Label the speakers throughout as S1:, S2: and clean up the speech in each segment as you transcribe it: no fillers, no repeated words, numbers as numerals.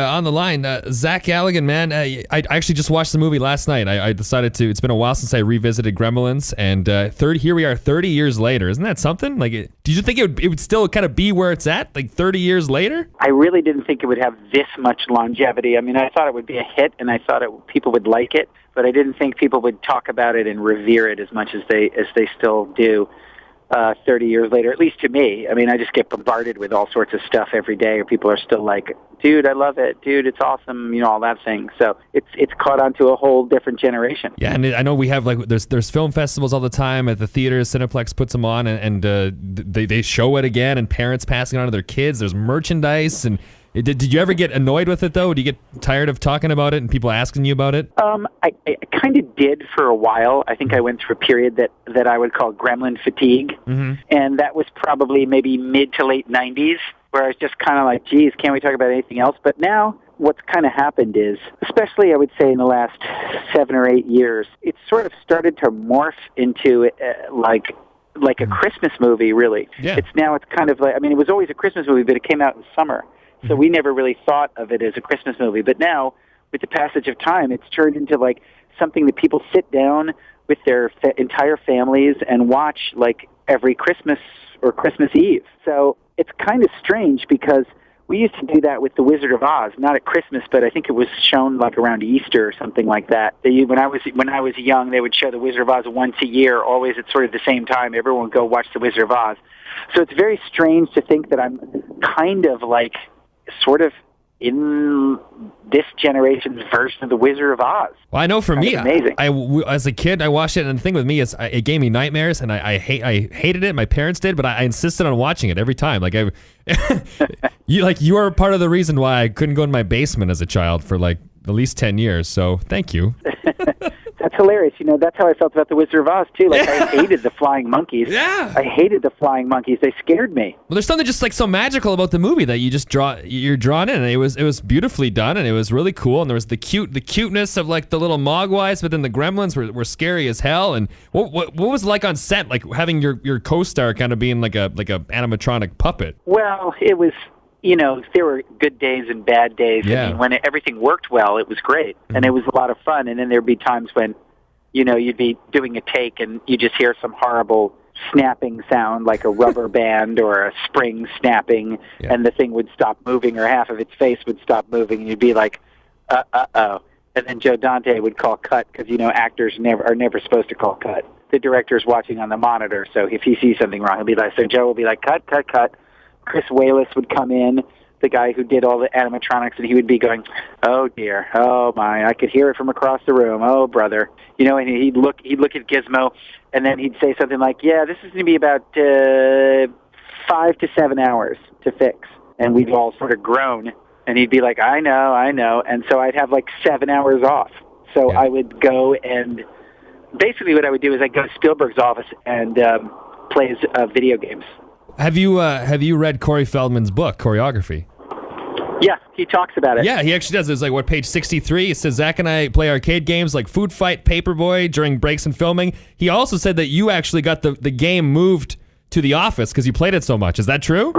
S1: On the line, Zach Galligan, man. I actually just watched the movie last night. I decided to. It's been a while since I revisited Gremlins, and here we are, 30 years later. Isn't that something? Like, did you think it would still kind of be where it's at, like 30 years later?
S2: I really didn't think it would have this much longevity. I mean, I thought it would be a hit, and I thought people would like it, but I didn't think people would talk about it and revere it as much as they still do. 30 years later, at least to me. I mean, I just get bombarded with all sorts of stuff every day, or people are still like, dude, I love it. Dude, it's awesome. You know, all that thing. So it's caught on to a whole different generation.
S1: Yeah, and I know we have, like, there's film festivals all the time at the theaters. Cineplex puts them on, and they show it again, and parents passing it on to their kids. There's merchandise, and did you ever get annoyed with it, though? Do you get tired of talking about it and people asking you about it?
S2: I kind of did for a while. I think I went through a period that I would call gremlin fatigue, and that was probably maybe mid to late 90s, where I was just kind of like, geez, can't we talk about anything else? But now what's kind of happened is, especially I would say in the last 7 or 8 years, it's sort of started to morph into like a Christmas movie, really.
S1: Yeah.
S2: It's kind of like, I mean, it was always a Christmas movie, but it came out in summer. So we never really thought of it as a Christmas movie. But now, with the passage of time, it's turned into like something that people sit down with their entire families and watch like every Christmas or Christmas Eve. So it's kind of strange because we used to do that with The Wizard of Oz, not at Christmas, but I think it was shown like around Easter or something like that. When I was young, they would show The Wizard of Oz once a year, always at sort of the same time. Everyone would go watch The Wizard of Oz. So it's very strange to think that I'm kind of like sort of in this generation's version of The Wizard of Oz.
S1: Well, I know for me,
S2: amazing.
S1: As a kid, I watched it, and the thing with me is it gave me nightmares, and I hated it. My parents did, but I insisted on watching it every time. Like you are part of the reason why I couldn't go in my basement as a child for like at least 10 years. So thank you.
S2: That's hilarious. You know, that's how I felt about The Wizard of Oz, too. Like, I hated the flying monkeys.
S1: Yeah.
S2: I hated the flying monkeys. They scared me.
S1: Well, there's something just like so magical about the movie that you're drawn in. And it was beautifully done, and it was really cool. And there was the cuteness of like the little mogwais, but then the gremlins were scary as hell. And what was it like on set, like having your co-star kind of being like a animatronic puppet?
S2: Well, it was, you know, there were good days and bad days.
S1: Yeah.
S2: I mean, when everything worked well, it was great. And it was a lot of fun. And then there'd be times when, you know, you'd be doing a take and you just hear some horrible snapping sound like a rubber band or a spring snapping, and the thing would stop moving, or half of its face would stop moving, and you'd be like, uh-oh. And then Joe Dante would call cut, because, you know, actors are never supposed to call cut. The director's watching on the monitor, so if he sees something wrong, so Joe will be like, cut, cut, cut. Chris Wallace would come in, the guy who did all the animatronics, and he would be going, oh dear, oh my, I could hear it from across the room, oh brother. You know, and he'd look at Gizmo, and then he'd say something like, yeah, this is going to be about 5 to 7 hours to fix. And we'd all sort of groan, and he'd be like, I know. And so I'd have like 7 hours off. So I would go, and basically what I would do is I'd go to Spielberg's office and play video games.
S1: Have you read Corey Feldman's book, Choreography?
S2: Yeah, he talks about it.
S1: Yeah, he actually does. It's like, page 63? It says, Zach and I play arcade games like Food Fight, Paperboy during breaks in filming. He also said that you actually got the game moved to the office because you played it so much. Is that true?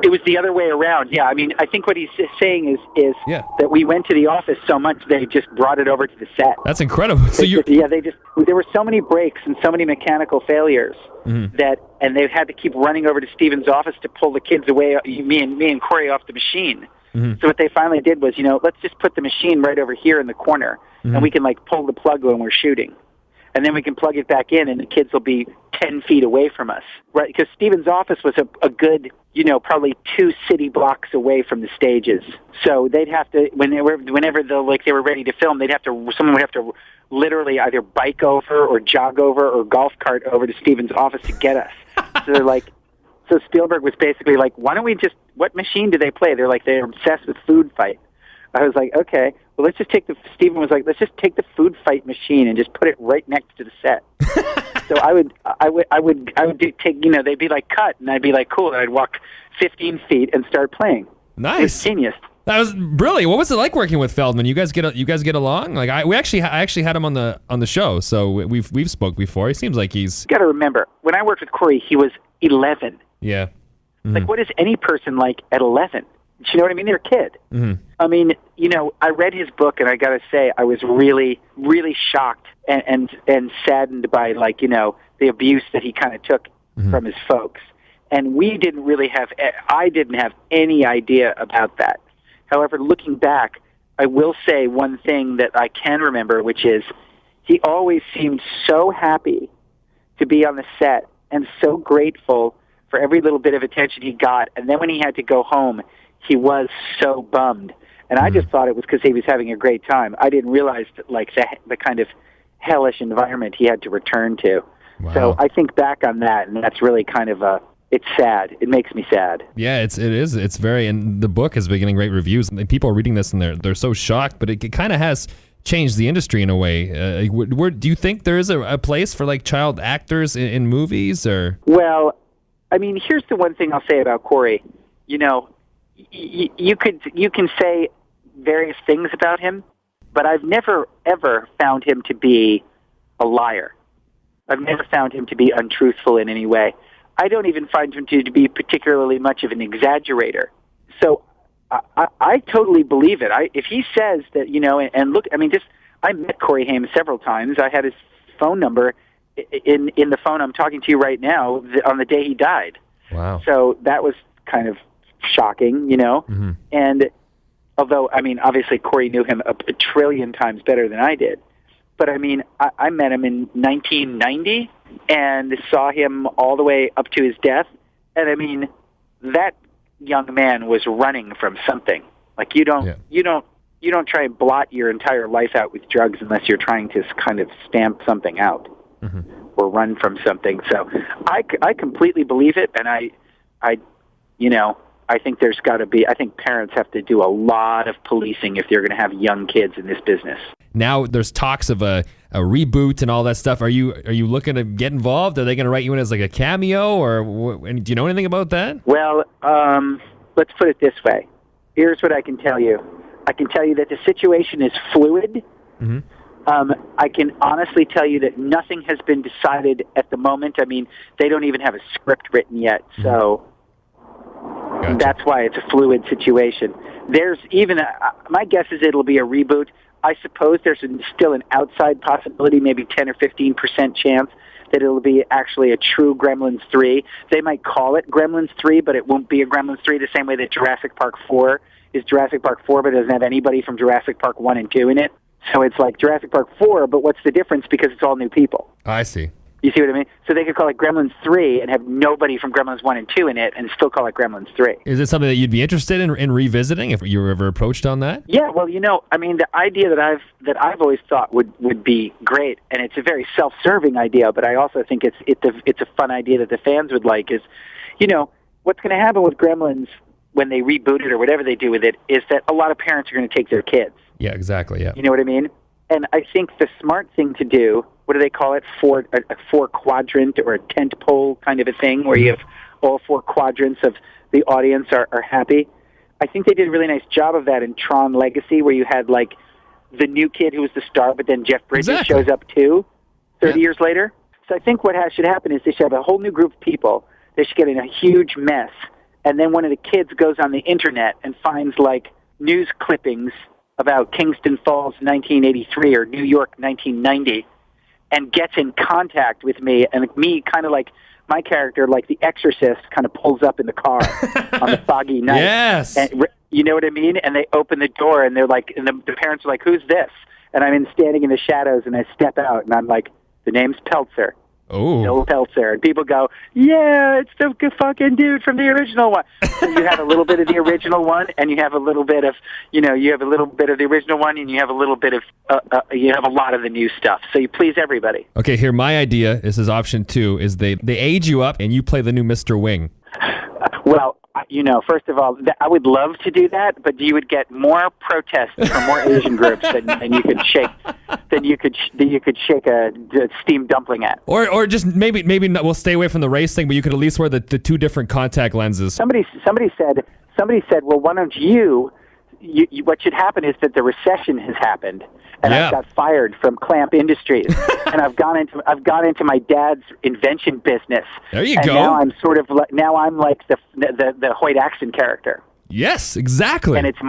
S2: It was the other way around. Yeah, I mean, I think what he's saying is that we went to the office so much they just brought it over to the set.
S1: That's incredible. So
S2: there were so many breaks and so many mechanical failures and they had to keep running over to Steven's office to pull the kids away, me and Corey, off the machine. So what they finally did was, let's just put the machine right over here in the corner, and we can like pull the plug when we're shooting. And then we can plug it back in, and the kids will be 10 feet away from us, right? Because Steven's office was a good, probably 2 city blocks away from the stages. So they'd have to, whenever they were ready to film, someone would have to literally either bike over or jog over or golf cart over to Steven's office to get us. So Spielberg was basically like, why don't we what machine do they play? They're obsessed with Food Fight. I was like, okay, well, Steven was like, let's just take the Food Fight machine and just put it right next to the set. So I would take, they'd be like, cut, and I'd be like, cool, and I'd walk 15 feet and start playing.
S1: Nice.
S2: It was genius.
S1: That was brilliant. What was it like working with Feldman? You guys get along? Like I actually had him on the show, so we've spoke before. He seems like he's.
S2: You got to remember, when I worked with Corey, he was 11.
S1: Yeah.
S2: Like, what is any person like at 11? you know what I mean? They're a kid. I mean, I read his book, and I got to say, I was really, really shocked and saddened by, like, the abuse that he kind of took from his folks. And I didn't have any idea about that. However, looking back, I will say one thing that I can remember, which is he always seemed so happy to be on the set and so grateful for every little bit of attention he got. And then when he had to go home, he was so bummed. And I just thought it was because he was having a great time. I didn't realize that, like, the kind of hellish environment he had to return to.
S1: Wow.
S2: So I think back on that, and that's really kind of it's sad. It makes me sad.
S1: Yeah, it is. It's very, and the book has been getting great reviews. And people are reading this and they're so shocked, but it kind of has changed the industry in a way. Do you think there is a place for, like, child actors in movies, or?
S2: Well, I mean, here's the one thing I'll say about Corey. You can say various things about him, but I've never ever found him to be a liar. I've never found him to be untruthful in any way. I don't even find him to be particularly much of an exaggerator. So I totally believe it. If he says that, and look, I mean, I met Corey Haim several times. I had his phone number in the phone I'm talking to you right now on the day he died.
S1: Wow.
S2: So that was kind of shocking, And although, I mean, obviously Corey knew him a trillion times better than I did. But, I mean, I met him in 1990 and saw him all the way up to his death. And, I mean, that young man was running from something. Like, you don't try and blot your entire life out with drugs unless you're trying to kind of stamp something out or run from something. So I completely believe it, and I think there's got to be. I think parents have to do a lot of policing if they're going to have young kids in this business.
S1: Now there's talks of a reboot and all that stuff. Are you looking to get involved? Are they going to write you in as, like, a cameo, or do you know anything about that?
S2: Well, let's put it this way. Here's what I can tell you. I can tell you that the situation is fluid. I can honestly tell you that nothing has been decided at the moment. I mean, they don't even have a script written yet, so. Gotcha. That's why it's a fluid situation. There's even my guess is it'll be a reboot. I suppose there's still an outside possibility, maybe 10 or 15% chance that it'll be actually a true Gremlins 3. They might call it Gremlins 3, but it won't be a Gremlins 3 the same way that Jurassic Park 4 is Jurassic Park 4, but it doesn't have anybody from Jurassic Park 1 and 2 in it. So it's like Jurassic Park 4, but what's the difference? Because it's all new people.
S1: I see.
S2: You see what I mean? So they could call it Gremlins 3 and have nobody from Gremlins 1 and 2 in it and still call it Gremlins 3.
S1: Is it something that you'd be interested in revisiting if you were ever approached on that?
S2: Yeah, well, I mean, the idea that I've always thought would be great, and it's a very self-serving idea, but I also think it's a fun idea that the fans would like is, what's going to happen with Gremlins when they reboot it or whatever they do with it is that a lot of parents are going to take their kids.
S1: Yeah, exactly, yeah.
S2: You know what I mean? And I think the smart thing to do, what do they call it, a four-quadrant or a tent pole kind of a thing where you have all four quadrants of the audience are happy. I think they did a really nice job of that in Tron Legacy, where you had, like, the new kid who was the star, but then Jeff Bridges shows up too 30 years later. So I think what should happen is they should have a whole new group of people. They should get in a huge mess, and then one of the kids goes on the Internet and finds, like, news clippings about Kingston Falls 1983 or New York 1990 and gets in contact with me, and me kind of like my character, like the Exorcist, kind of pulls up in the car on the foggy night.
S1: Yes.
S2: And, you know what I mean? And they open the door, and they're like, and the parents are like, "Who's this?" And I'm standing in the shadows, and I step out, and I'm like, "The name's Peltzer."
S1: Oh.
S2: Bill Peltzer. And people go, "Yeah, it's the fucking dude from the original one." So you have a little bit of the original one, and you have a little bit of, you have a little bit of the original one, and you have a little bit of, you have a lot of the new stuff. So you please everybody.
S1: Okay, here, my idea, this is option 2, is they age you up and you play the new Mr. Wing.
S2: Well, first of all, I would love to do that, but you would get more protests from more Asian groups than you could shake a steamed dumpling at.
S1: Or just maybe not, we'll stay away from the race thing, but you could at least wear the two different contact lenses.
S2: Somebody said, well, why don't you what should happen is that the recession has happened, and I got fired from Clamp Industries, and I've gone into my dad's invention business.
S1: There you
S2: and
S1: go.
S2: Now I'm sort of like the Hoyt Axton character.
S1: Yes, exactly.
S2: And it's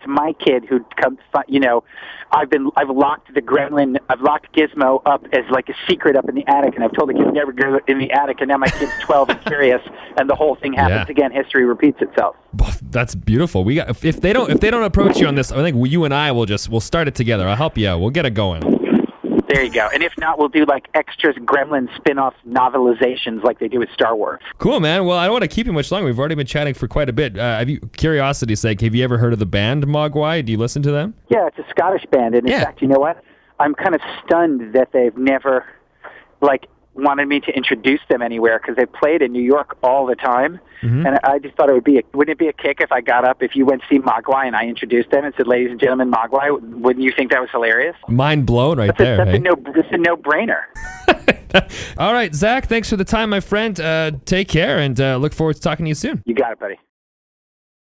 S2: my kid who comes. You know, I've locked Gizmo up as like a secret up in the attic, and I've told the kid never go in the attic. And now my kid's 12 and curious, and the whole thing happens again. History repeats itself.
S1: That's beautiful. We got if they don't approach you on this, I think you and I we'll start it together. I'll help you out. We'll get it going.
S2: There you go. And if not, we'll do like extras, Gremlin spin-off novelizations like they do with Star Wars.
S1: Cool, man. Well, I don't want to keep you much longer. We've already been chatting for quite a bit. Curiosity's sake, have you ever heard of the band Mogwai? Do you listen to them?
S2: Yeah, it's a Scottish band. And in fact, you know what? I'm kind of stunned that they've never, wanted me to introduce them anywhere because they played in New York all the time. Mm-hmm. And I just thought wouldn't it be a kick if I got up, if you went to see Mogwai and I introduced them and said, ladies and gentlemen, Mogwai, wouldn't you think that was hilarious?
S1: Mind blown there.
S2: That's a no-brainer.
S1: All right, Zach, thanks for the time, my friend. Take care and look forward to talking to you soon.
S2: You got it, buddy.